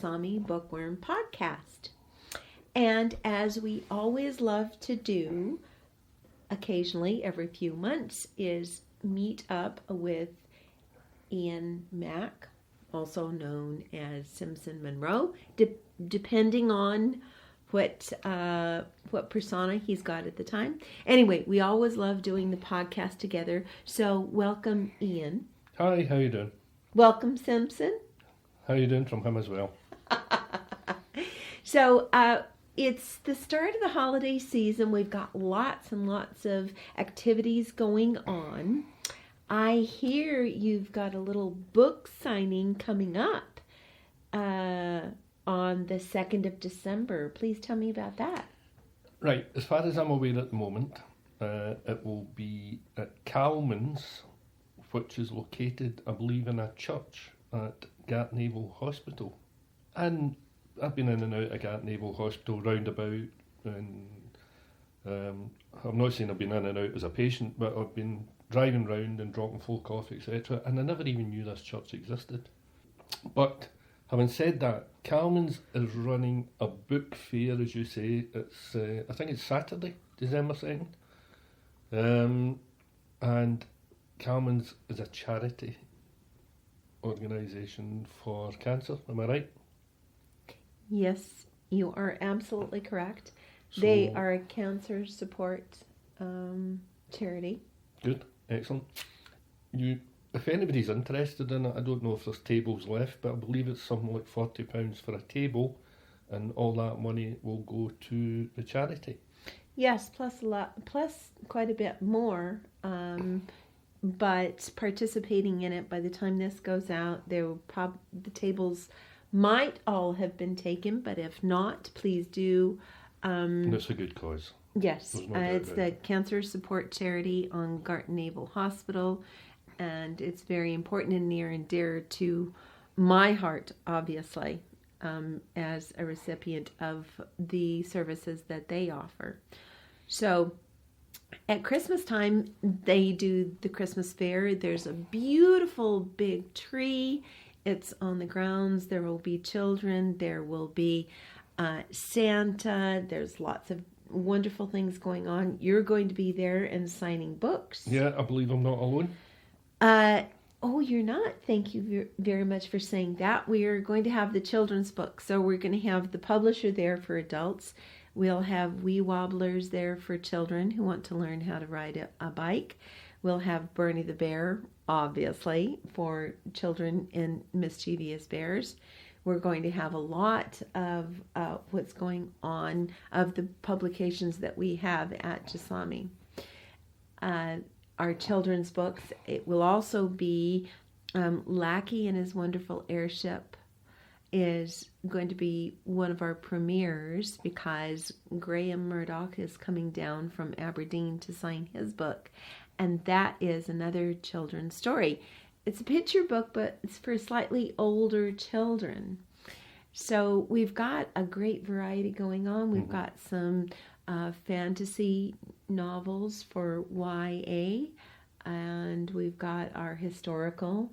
Jasami Bookworm podcast. And as we always love to do, occasionally every few months, is meet up with Ian Mack, also known as Simpson Munro, depending on what persona he's got at the time. Anyway, we always love doing the podcast together. So welcome, Ian. Hi, how you doing? Welcome, Simpson. How you doing from him as well? So it's the start of the holiday season. We've got lots and lots of activities going on. I hear you've got a little book signing coming up on the 2nd of December. Please tell me about that. Right, as far as I'm aware at the moment, it will be at Calman's, which is located, I believe, in a church at Gart Naval Hospital. And I've been in and out of Gart Naval Hospital roundabout, and I'm not saying I've been in and out as a patient, but I've been driving round and dropping folk off, etc. And I never even knew this church existed. But having said that, Calman's is running a book fair, as you say. It's I think it's Saturday, December 2nd. And Calman's is a charity organisation for cancer, am I right? Yes, you are absolutely correct. They are a cancer support charity. Good, excellent. If anybody's interested in it, I don't know if there's tables left, but I believe it's something like £40 for a table, and all that money will go to the charity. Yes, plus quite a bit more. But participating in it, by the time this goes out, the tables might all have been taken, but if not, please do. It's a good cause. Yes, it's the Cancer Support Charity on Gart Naval Hospital, and it's very important and near and dear to my heart, obviously, as a recipient of the services that they offer. So at Christmas time, they do the Christmas fair. There's a beautiful big tree. It's on the grounds. There will be children. There will be Santa. There's lots of wonderful things going on. You're going to be there and signing books. Yeah, I believe I'm not alone. Oh, you're not. Thank you very much for saying that. We are going to have the children's book. So we're going to have the publisher there for adults. We'll have Wee Wobblers there for children who want to learn how to ride a bike. We'll have Bernie the Bear, obviously, for children and mischievous bears. We're going to have a lot of what's going on of the publications that we have at Jasami. Our children's books. It will also be Lackey and His Wonderful Airship is going to be one of our premieres because Graham Murdoch is coming down from Aberdeen to sign his book. And that is another children's story. It's a picture book, but it's for slightly older children. So we've got a great variety going on. We've got some fantasy novels for YA, and we've got our historical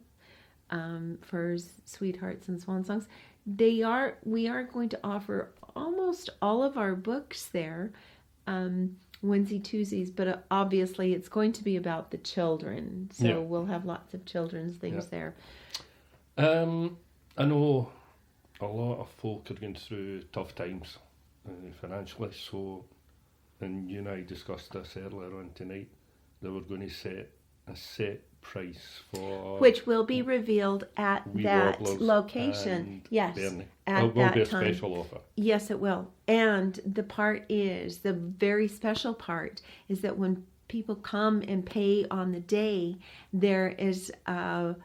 for Sweethearts and Swan Songs. We are going to offer almost all of our books there, Wednesday, Tuesdays, but obviously it's going to be about the children. So we'll have lots of children's things there. I know a lot of folk are going through tough times financially, so, and you and I discussed this earlier on tonight, they were going to set a set price for... Which will be revealed at that location. Yes, Bernie. at it will that be a time. special offer. Yes, it will. And the very special part is that when people come and pay on the day, there is a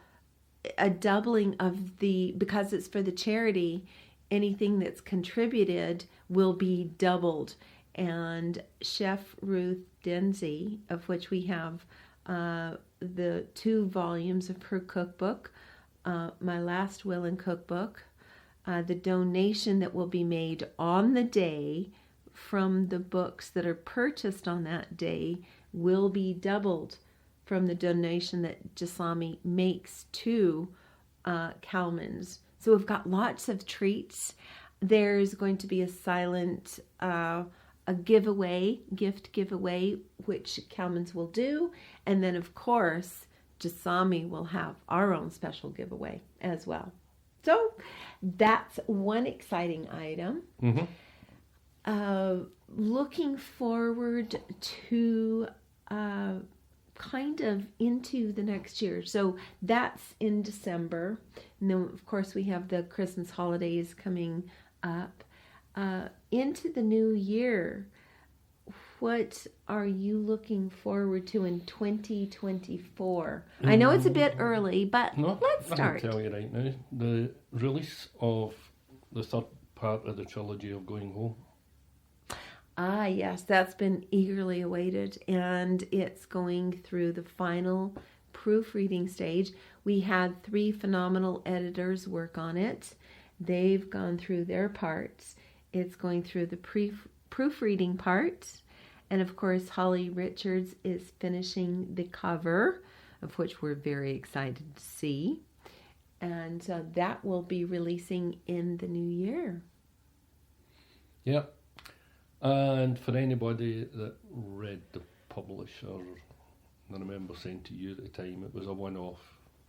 doubling of because it's for the charity, anything that's contributed will be doubled. And Chef Ruth Denzi, of which we have the 2 volumes of her cookbook, My Last Will and Cookbook, the donation that will be made on the day from the books that are purchased on that day will be doubled from the donation that Jasami makes to Calman's. So we've got lots of treats. There's going to be a silent a gift giveaway, which Kalman's will do. And then, of course, Jasami will have our own special giveaway as well. So that's one exciting item. Looking forward to kind of into the next year. So that's in December. And then, of course, we have the Christmas holidays coming up. Into the new year, what are you looking forward to in 2024? I know it's a bit early, but let's start. I can tell you right now, the release of the third part of the trilogy of Going Home. Ah, yes, that's been eagerly awaited, and it's going through the final proofreading stage. We had 3 phenomenal editors work on it. They've gone through their parts. It's going through the proofreading part. And of course, Holly Richards is finishing the cover, of which we're very excited to see. And that will be releasing in the new year. Yeah. And for anybody that read the publisher, I remember saying to you at the time, it was a one-off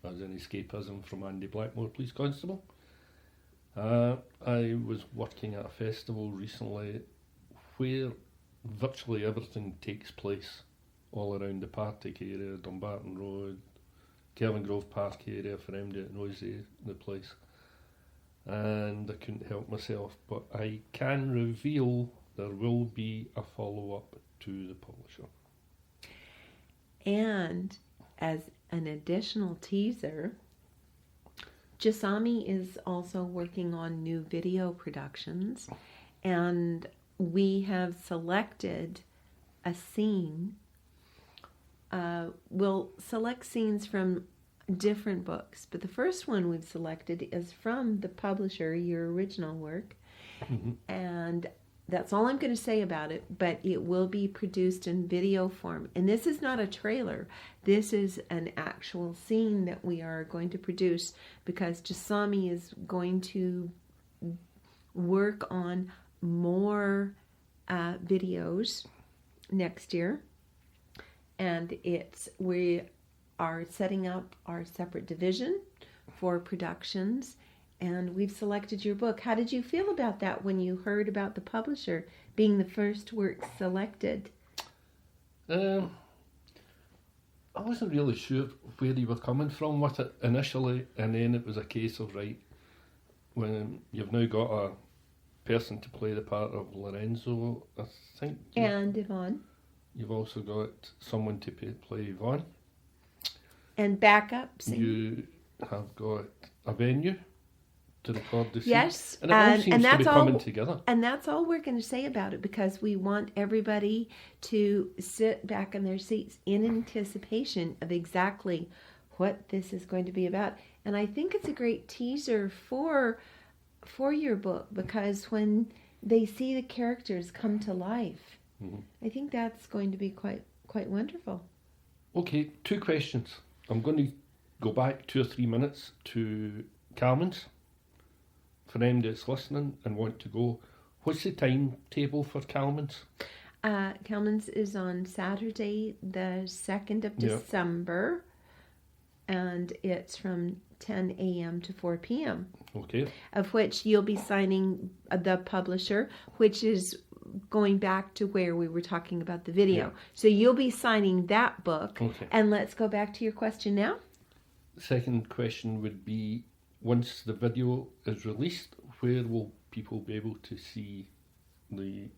as an escapism from Andy Blackmore, Police Constable. I was working at a festival recently where virtually everything takes place all around the Partick area, Dumbarton Road, Kelvingrove Park area, for anybody that knows the place. And I couldn't help myself, but I can reveal there will be a follow-up to the publisher. And as an additional teaser, Jasami is also working on new video productions, and we have selected a scene. We'll select scenes from different books, but the first one we've selected is from the publisher, your original work, and that's all I'm going to say about it, but it will be produced in video form. And this is not a trailer. This is an actual scene that we are going to produce because Jasami is going to work on more videos next year. And we are setting up our separate division for productions. And we've selected your book. How did you feel about that when you heard about the publisher being the first work selected? I wasn't really sure where you were coming from with it initially, and then it was a case of, right, when you've now got a person to play the part of Lorenzo, I think. And Yvonne. You've also got someone to play Yvonne. And backup scene. You have got a venue to record the scene. Yes, and it all seems to be coming together. And that's all we're going to say about it, because we want everybody to sit back in their seats in anticipation of exactly what this is going to be about. And I think it's a great teaser for your book, because when they see the characters come to life, I think that's going to be quite wonderful. Okay, 2 questions. I'm going to go back 2 or 3 minutes to Carmen's. For anybody that's listening and want to go, what's the timetable for Kalman's? Kalman's is on Saturday, the 2nd of December, and it's from 10 a.m. to 4 p.m. Okay. Of which you'll be signing the publisher, which is going back to where we were talking about the video. Yeah. So you'll be signing that book. Okay. And let's go back to your question now. The second question would be, once the video is released, where will people be able to see the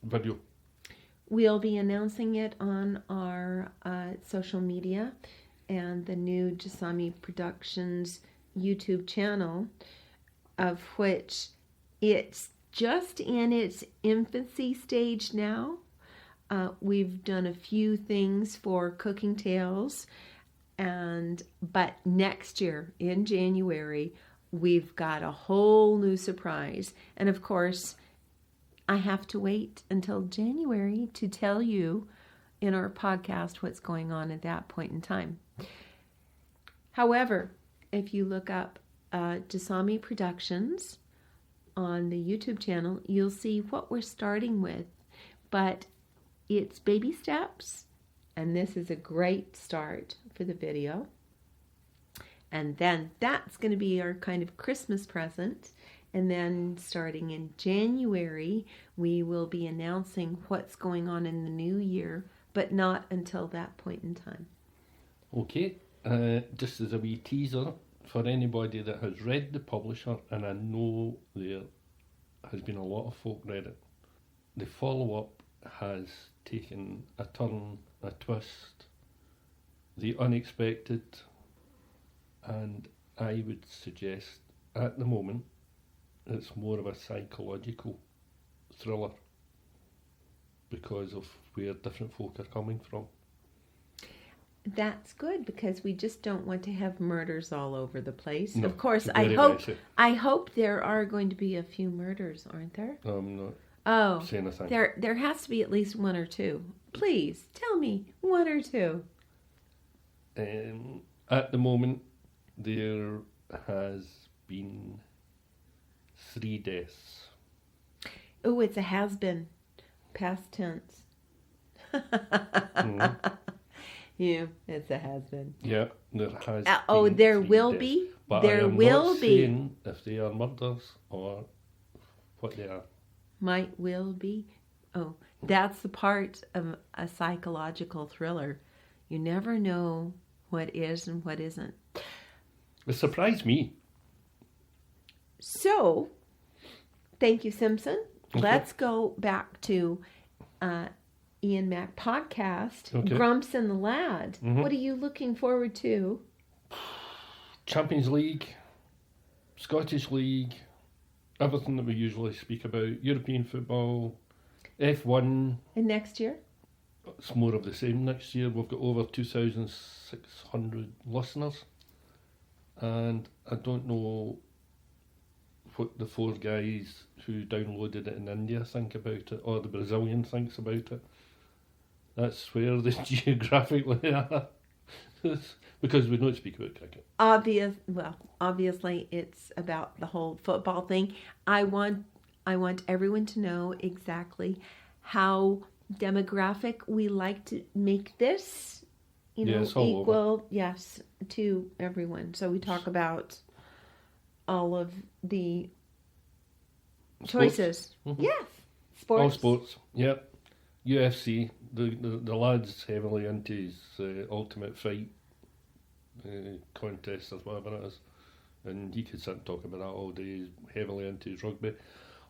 video? We'll be announcing it on our social media and the new Jasami Productions YouTube channel, of which it's just in its infancy stage now. We've done a few things for Cooking Tales, but next year in January we've got a whole new surprise. And of course, I have to wait until January to tell you in our podcast what's going on at that point in time. However, if you look up Jasami Productions on the YouTube channel, you'll see what we're starting with. But it's baby steps, and this is a great start for the video. And then that's going to be our kind of Christmas present. And then starting in January, we will be announcing what's going on in the new year, but not until that point in time. Okay, just as a wee teaser, for anybody that has read the publisher, and I know there has been a lot of folk read it, the follow-up has taken a turn, a twist, the unexpected, and I would suggest at the moment it's more of a psychological thriller because of where different folk are coming from. That's good, because we just don't want to have murders all over the place. No, of course, very messy. I hope there are going to be a few murders, aren't there? I'm not saying a thing. There has to be at least one or two. Please tell me one or two. At the moment, there has been 3 deaths. Oh, it's a has-been. Past tense. Mm-hmm. Yeah, it's a has-been. Yeah, there has oh, been there 3 will deaths. be? But There I am will not be. saying if they are murders or what they are. Might will be. Oh, that's the part of a psychological thriller. You never know what is and what isn't. It surprised me. So, thank you, Simpson. Okay. Let's go back to Ian Mac podcast, Okay. Grumps and the Lad. Mhm. What are you looking forward to? Champions League, Scottish League, everything that we usually speak about, European football, F1. And next year? It's more of the same next year. We've got over 2,600 listeners. And I don't know what the 4 guys who downloaded it in India think about it, or the Brazilian thinks about it. That's where they geographically are. Because we don't speak about cricket. Obviously it's about the whole football thing. I want everyone to know exactly how demographic we like to make this, equal, yes, to everyone. So we talk about all of the choices. Mm-hmm. Yes, sports. All sports, yep. UFC, the lad's heavily into his ultimate fight contest or whatever it is. And he could sit and talk about that all day. He's heavily into his rugby.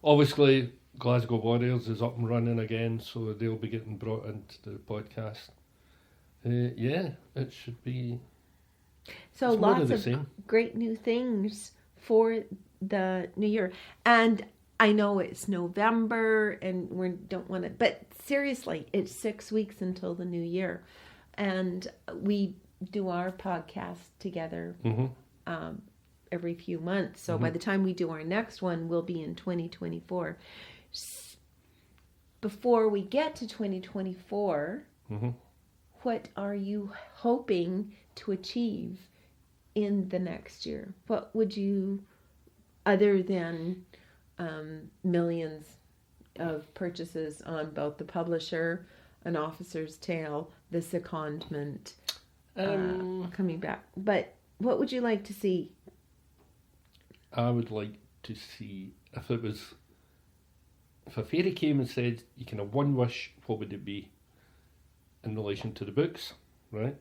Obviously, Glasgow Warriors is up and running again, so they'll be getting brought into the podcast. Yeah, it should be. So it's more lots the of same. great new things for the new year. And I know it's November and we don't want to, but seriously, it's 6 weeks until the new year. And we do our podcast together every few months. So by the time we do our next one, we'll be in 2024. Before we get to 2024, what are you hoping to achieve in the next year? What would you, other than millions of purchases on both the publisher, An Officer's Tale, The Secondment, coming back, but what would you like to see? I would like to see, if a fairy came and said you can have one wish, what would it be in relation to the books, right?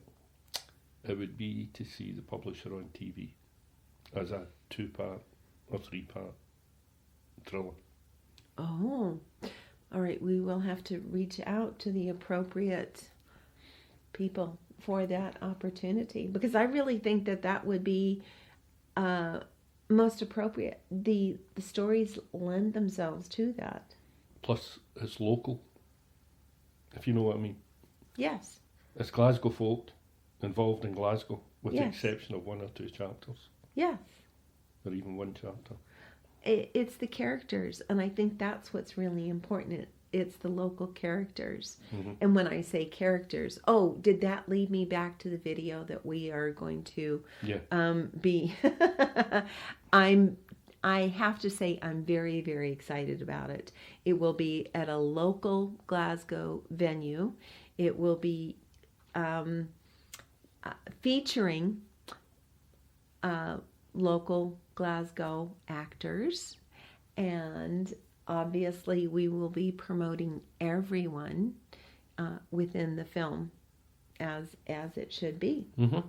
It would be to see the publisher on TV as a 2-part or 3-part thriller. Oh, all right. We will have to reach out to the appropriate people for that opportunity, because I really think that would be most appropriate. The stories lend themselves to that. Plus, it's local, if you know what I mean. Yes. It's Glasgow folk involved in Glasgow, with the Yes. exception of 1 or 2 chapters, Yes. or even 1 chapter. It's the characters, and I think that's what's really important. it's the local characters. Mm-hmm. And when I say characters, did that lead me back to the video that we are going to be? I have to say I'm very, very excited about it. It will be at a local Glasgow venue. It will be featuring local Glasgow actors, and obviously we will be promoting everyone within the film as it should be. Mm-hmm.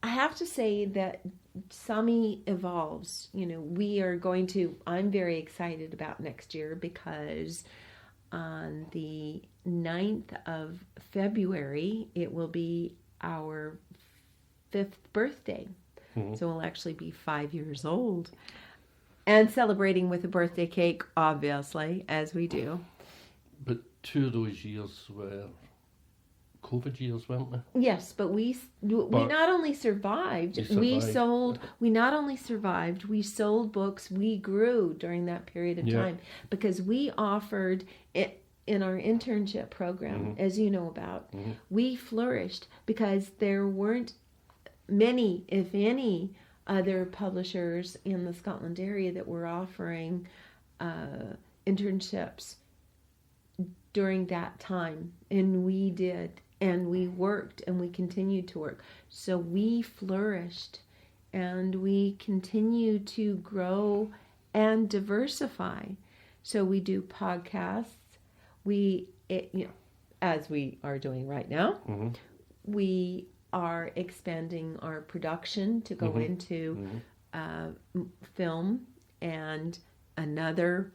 I have to say that Jasami evolves. I'm very excited about next year because on the 9th of February, it will be our 5th birthday. Mm-hmm. So we'll actually be 5 years old. And celebrating with a birthday cake, obviously, as we do. But 2 of those years were COVID years, weren't they? Yes, but we not only survived, we sold books, we grew during that period of time because we offered it in our internship program, as you know about. Mm-hmm. We flourished because there weren't many, if any, other publishers in the Scotland area that were offering internships during that time, and we did. And we worked and we continued to work. So we flourished and we continue to grow and diversify. So we do podcasts. As we are doing right now, mm-hmm. we are expanding our production to go mm-hmm. into film and another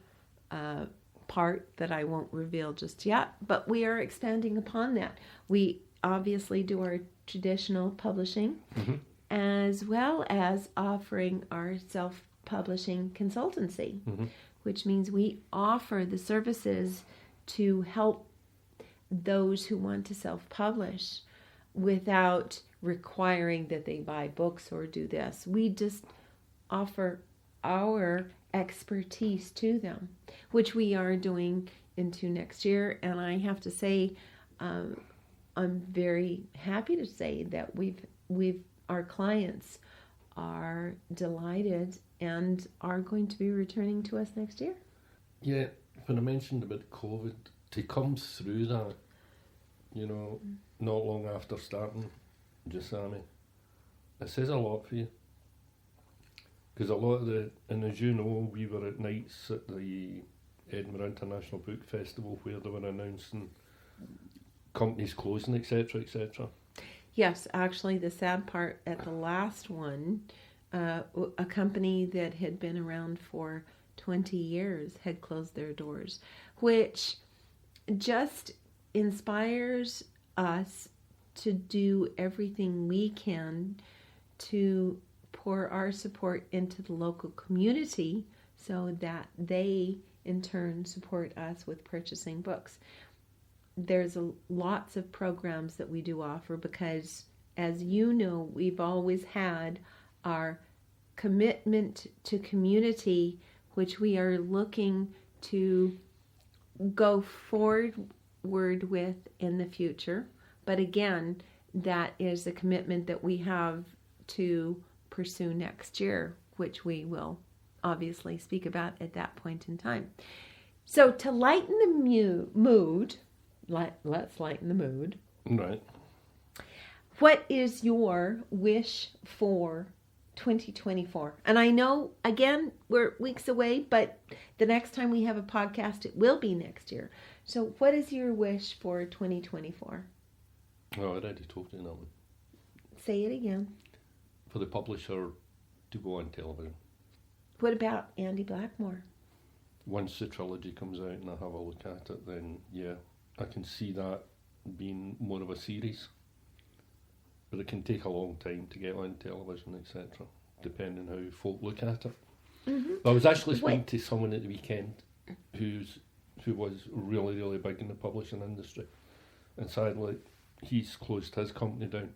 part that I won't reveal just yet, but we are expanding upon that. We obviously do our traditional publishing mm-hmm. as well as offering our self-publishing consultancy, mm-hmm. which means we offer the services to help those who want to self-publish without requiring that they buy books or do this. We just offer our expertise to them, which we are doing into next year. And I have to say, I'm very happy to say that our clients are delighted and are going to be returning to us next year. Yeah, when I mentioned about COVID, to come through that, not long after starting Jasami, it says a lot for you. Because a lot of and as you know, we were at nights at the Edinburgh International Book Festival where they were announcing companies closing, etc., etc. Yes, actually, the sad part at the last one, a company that had been around for 20 years had closed their doors, which just inspires us to do everything we can to pour our support into the local community so that they in turn support us with purchasing books. There's lots of programs that we do offer because, as you know, we've always had our commitment to community, which we are looking to go forward with in the future. But again, that is a commitment that we have to pursue next year, which we will obviously speak about at that point in time. So to lighten the mood, let's lighten the mood. Right. What is your wish for 2024? And I know, again, we're weeks away, but the next time we have a podcast, it will be next year. So what is your wish for 2024? Oh, I already told you that one. Say it again. For the publisher to go on television. What about Andy Blackmore? Once the trilogy comes out and I have a look at it, then yeah, I can see that being more of a series. But it can take a long time to get on television, etc., depending how folk look at it. Mm-hmm. But I was actually speaking to someone at the weekend who was really, really big in the publishing industry. And sadly, he's closed his company down.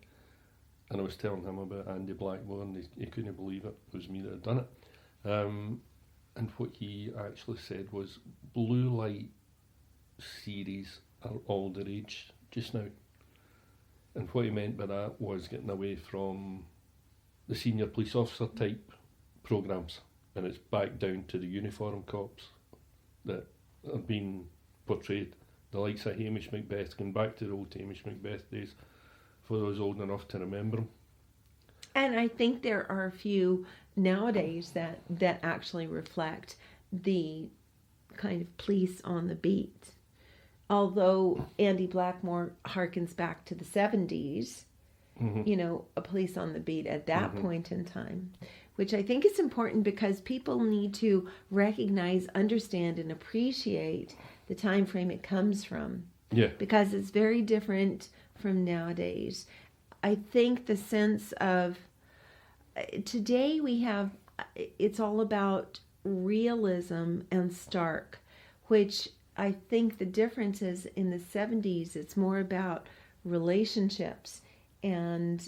And I was telling him about Andy Blackmore, and he couldn't believe it was me that had done it. And what he actually said was blue light series are all the rage just now. And what he meant by that was getting away from the senior police officer type programmes, and it's back down to the uniform cops that are being portrayed. The likes of Hamish Macbeth, going back to the old Hamish Macbeth days, for those old enough to remember them. And I think there are a few nowadays that actually reflect the kind of police on the beat. Although Andy Blackmore harkens back to the 70s, a police on the beat at that point in time, which I think is important because people need to recognize, understand, and appreciate the time frame it comes from. Yeah. Because it's very different from nowadays. I think the sense of today it's all about realism and stark, which I think the difference is in the 70s, it's more about relationships and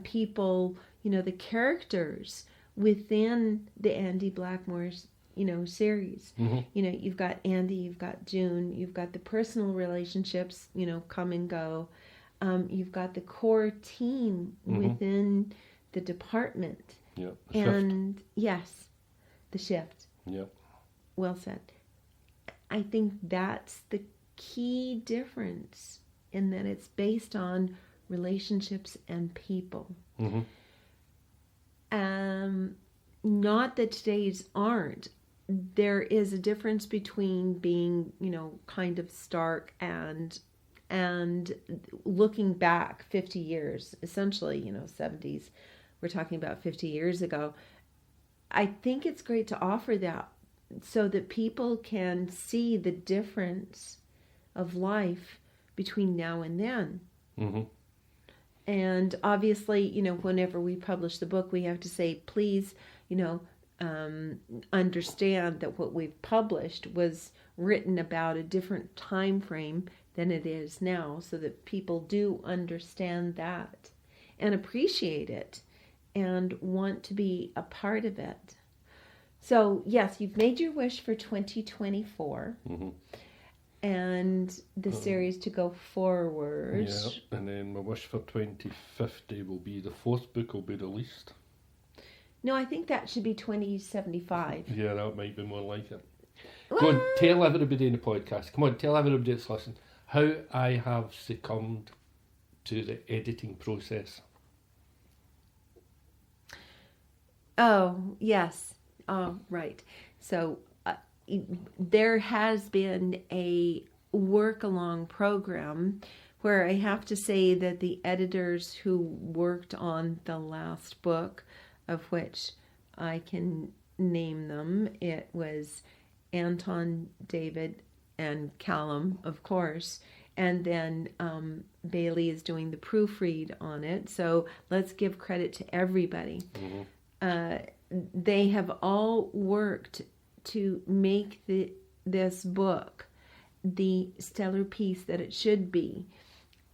people, the characters within the Andy Blackmore's, series. You've got Andy, you've got June, you've got the personal relationships, come and go. You've got the core team within the department. Yeah. And yes, the shift. Yeah. Well said. I think that's the key difference in that it's based on relationships and people. Not that today's aren't. There is a difference between being, kind of stark and looking back 50 years, essentially, 70s. We're talking about 50 years ago. I think it's great to offer that so that people can see the difference of life between now and then. And obviously, whenever we publish the book, we have to say, please, understand that what we've published was written about a different time frame than it is now, so that people do understand that and appreciate it and want to be a part of it. So, yes, you've made your wish for 2024 and the series to go forward. Yeah, and then my wish for 2050 will be the fourth book will be released. No, I think that should be 2075. Yeah, that might be more like it. Go on, tell everybody in the podcast. Come on, tell everybody that's listening how I have succumbed to the editing process. Oh, yes. Oh, right. So there has been a work-along program where I have to say that the editors who worked on the last book, of which I can name them, it was Anton, David, and Callum, of course, and then Bailey is doing the proofread on it. So let's give credit to everybody. They have all worked to make this book the stellar piece that it should be.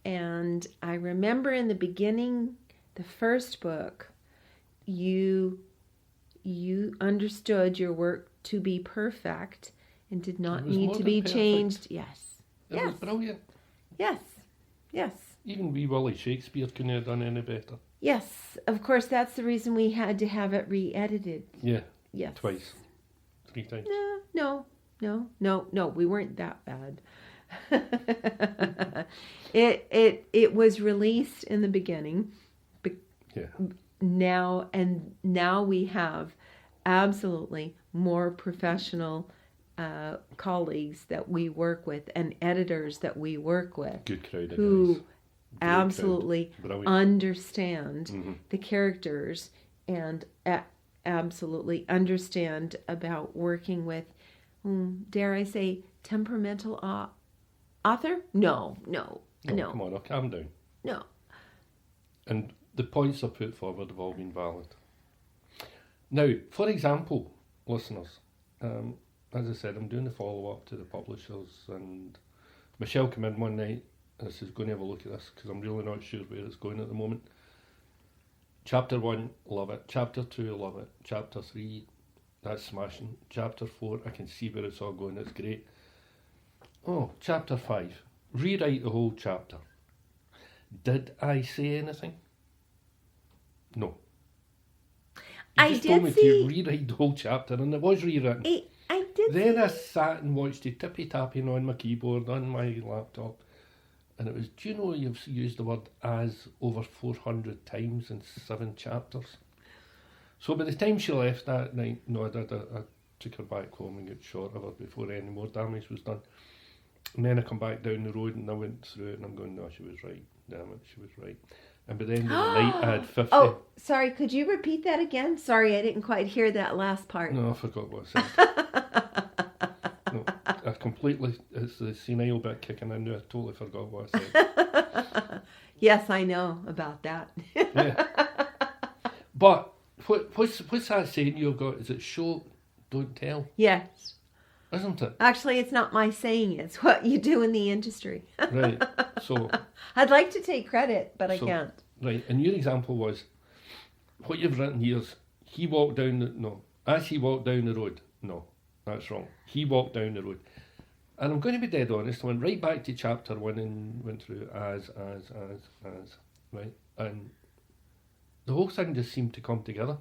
And I remember in the beginning, the first book, you understood your work to be perfect and did not need to be changed. Yes. It was brilliant. Yes. Yes. Even wee Willie Shakespeare couldn't have done any better. Yes. Of course, that's the reason we had to have it re-edited. Yeah. Yes. Twice. 3 times. No. We weren't that bad. It was released in the beginning. Yeah. Now we have absolutely more professional colleagues that we work with and editors that we work with. Good crowd of who guys. Absolutely understand the characters and absolutely understand about working with, dare I say, temperamental author? No. Come on, I'll calm down. No. And the points I put forward have all been valid. Now, for example, listeners, as I said, I'm doing the follow-up to the publishers, and Michèle came in one night and says, go and have a look at this, because I'm really not sure where it's going at the moment. Chapter 1, love it. Chapter 2, love it. Chapter 3, that's smashing. Chapter 4, I can see where it's all going, it's great. Oh, chapter 5. Rewrite the whole chapter. Did I say anything? No. You just told me to rewrite the whole chapter, and it was rewritten. I did. Then I sat and watched it tippy-tapping on my keyboard, on my laptop, and it was, do you know you've used the word as over 400 times in 7 chapters? So by the time she left that night, no, I took her back home and got shot of her before any more damage was done. And then I come back down the road and I went through it and I'm going, no, she was right. Damn it, she was right. And by the end of the night, I had 50. Oh, sorry, could you repeat that again? Sorry, I didn't quite hear that last part. No, I forgot what I said. No, I completely, it's the senile bit kicking in there. I totally forgot what I said. Yes, I know about that. Yeah. But what's that saying you've got? Is it show, don't tell? Yes. Isn't it? Actually, it's not my saying. It's what you do in the industry. Right. So I'd like to take credit, but I can't. Right. And your example was, what you've written here is, he walked down the... No. As he walked down the road. No. That's wrong. He walked down the road. And I'm going to be dead honest. I went right back to chapter 1 and went through as. Right. And the whole thing just seemed to come together.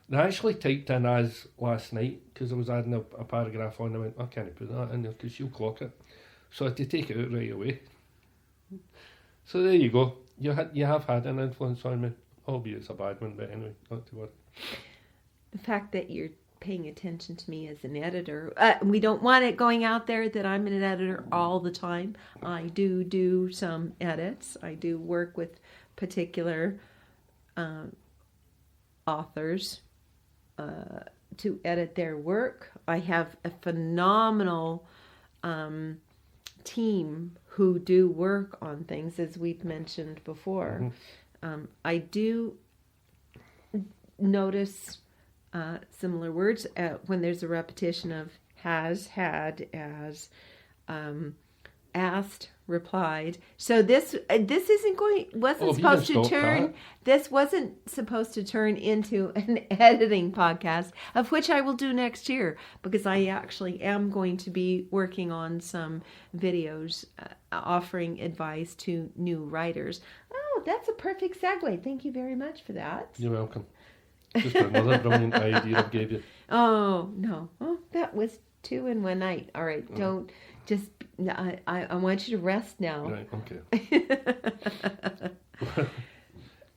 And I actually typed in as last night because I was adding a paragraph on. I went, I can't put that in there because she'll clock it. So I had to take it out right away. So there you go. You have had an influence on me, albeit it's a bad one, but anyway, not to worry. The fact that you're paying attention to me as an editor, we don't want it going out there that I'm an editor all the time. I do some edits. I do work with particular authors to edit their work. I have a phenomenal team who do work on things, as we've mentioned before. Mm-hmm. I do notice similar words when there's a repetition of has, had, as, asked, replied. So this wasn't supposed to turn. This wasn't supposed to turn into an editing podcast, of which I will do next year, because I actually am going to be working on some videos offering advice to new writers. Oh, that's a perfect segue. Thank you very much for that. You're welcome. Just another brilliant idea I gave you. Oh no! Oh, that was 2 in one night. All right, don't. Just, I want you to rest now. Right, okay.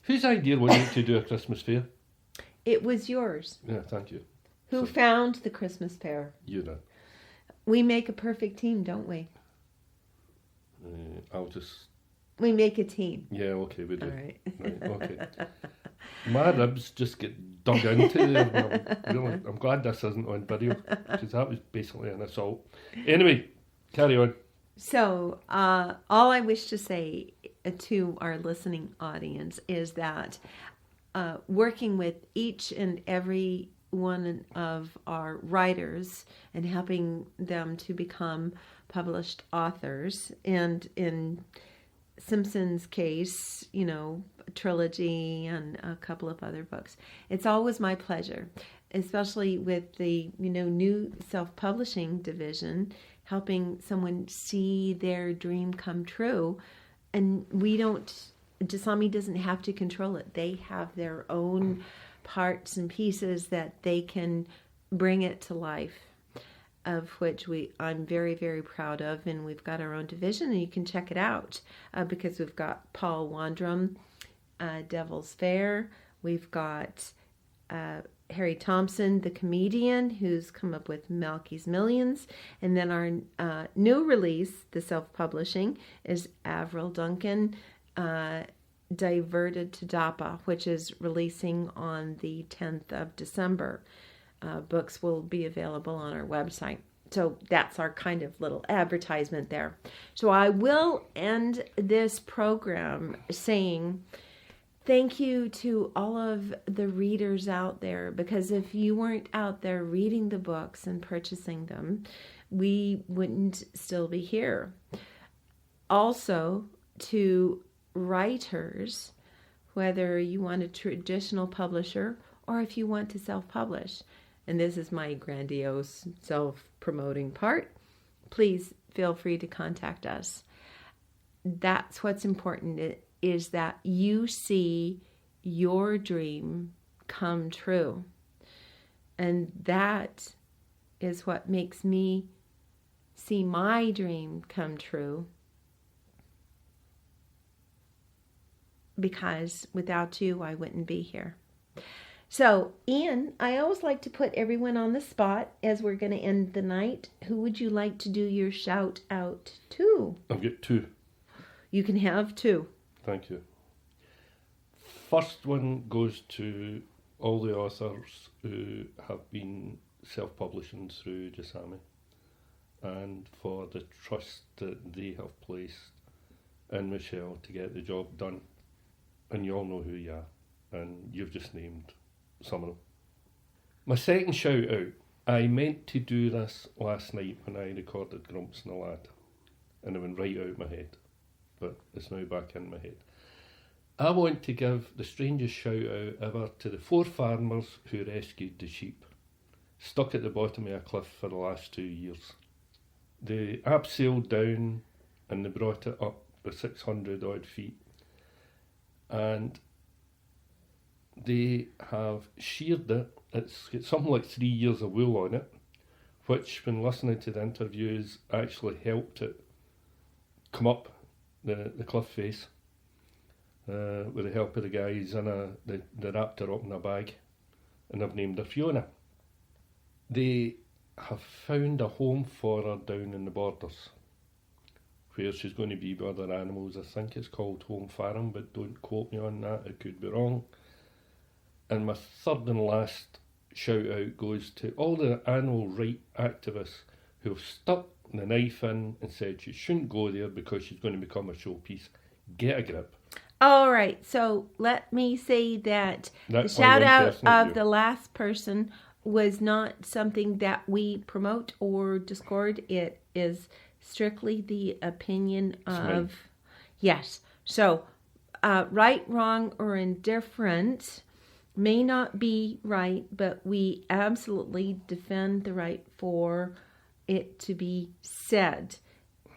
Whose idea was it to do a Christmas fair? It was yours. Yeah, thank you. Who found the Christmas fair? You did. We make a perfect team, don't we? We make a team. Yeah, okay, we do. All right. Right, okay. My ribs just get dug into there. I'm glad this isn't on video, because that was basically an assault. Anyway, carry on. So, all I wish to say to our listening audience is that working with each and every one of our writers and helping them to become published authors, and in Simpson's case, a trilogy and a couple of other books, it's always my pleasure, especially with the new self-publishing division, helping someone see their dream come true. And Jasami doesn't have to control it. They have their own parts and pieces that they can bring it to life, of which I'm very, very proud of. And we've got our own division, and you can check it out because we've got Paul Wandrum, Devil's Fair. We've got Harry Thompson, the comedian, who's come up with Malky's Millions. And then our new release, the self-publishing, is Avril Duncan, Diverted to Dapa, which is releasing on the 10th of December. Books will be available on our website. So that's our kind of little advertisement there. So I will end this program saying thank you to all of the readers out there, because if you weren't out there reading the books and purchasing them, we wouldn't still be here. Also, to writers, whether you want a traditional publisher or if you want to self-publish, and this is my grandiose self-promoting part, please feel free to contact us. That's what's important, is that you see your dream come true. And that is what makes me see my dream come true. Because without you, I wouldn't be here. So, Ian, I always like to put everyone on the spot as we're going to end the night. Who would you like to do your shout out to? I've got 2. You can have 2. Thank you. First one goes to all the authors who have been self-publishing through Jasami, and for the trust that they have placed in Michèle to get the job done. And you all know who you are, and you've just named some of them. My second shout out, I meant to do this last night when I recorded Grumps and the Lad, and it went right out of my head, but it's now back in my head. I want to give the strangest shout out ever to the 4 farmers who rescued the sheep, stuck at the bottom of a cliff for the last 2 years. They abseiled down and they brought it up the 600 odd feet, and they have sheared it. It's got something like 3 years of wool on it, which, when listening to the interviews, actually helped it come up the cliff face. With the help of the guys, and they wrapped her up in a bag, and they've named her Fiona. They have found a home for her down in the borders, where she's going to be with other animals. I think it's called Home Farm, but don't quote me on that, it could be wrong. And my third and last shout out goes to all the animal rights activists who have stuck the knife in and said she shouldn't go there because she's going to become a showpiece. Get a grip. All right, so let me say that the shout out of the last person was not something that we promote or discord. It is strictly the opinion of, yes. So, right, wrong, or indifferent may not be right, but we absolutely defend the right for it to be said.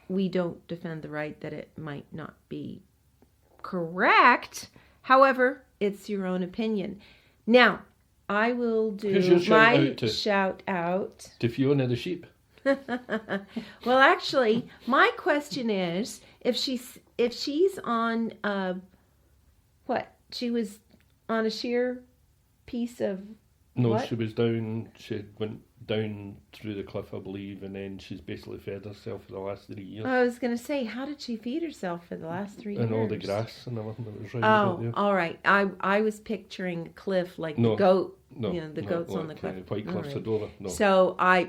We don't defend the right that it might not be correct. However, it's your own opinion. Now, I will do my shout out to Fiona the sheep. Well, actually, my question is, if she's on she was on a sheer piece of what? She was down. She went down through the cliff, I believe, and then she's basically fed herself for the last 3 years. I was going to say, how did she feed herself for the last 3 years? And all the grass and everything that was right there. All right. I was picturing a cliff like the goat. No, the goats on the cliff. White Cliffs of Dover. No. So I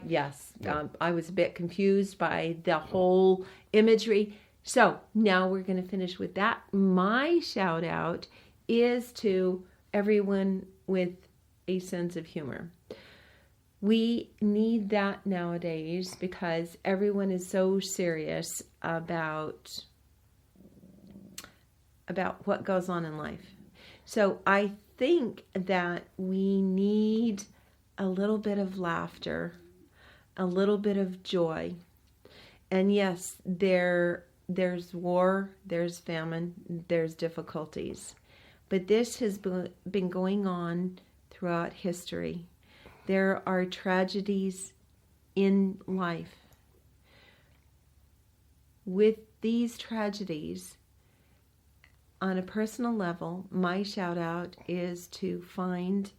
was a bit confused by the whole imagery. So now we're going to finish with that. My shout out is to everyone with a sense of humor. We need that nowadays because everyone is so serious about what goes on in life. So I think that we need a little bit of laughter, a little bit of joy. And yes, there's war, there's famine, there's difficulties. But this has been going on throughout history. There are tragedies in life. With these tragedies, on a personal level, my shout out is to find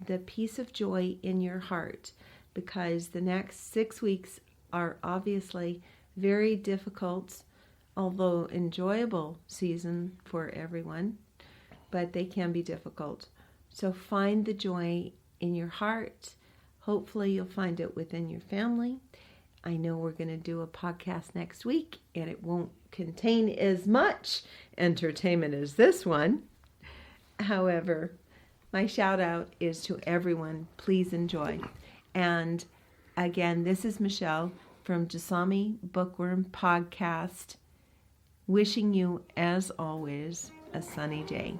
the peace of joy in your heart, because the next 6 weeks are obviously very difficult, although enjoyable season for everyone, but they can be difficult. So find the joy in your heart. Hopefully you'll find it within your family. I know we're going to do a podcast next week, and it won't contain as much entertainment as this one. However, my shout out is to everyone. Please enjoy. And again, this is Michèle from Jasami Bookworm Podcast, wishing you, as always, a sunny day.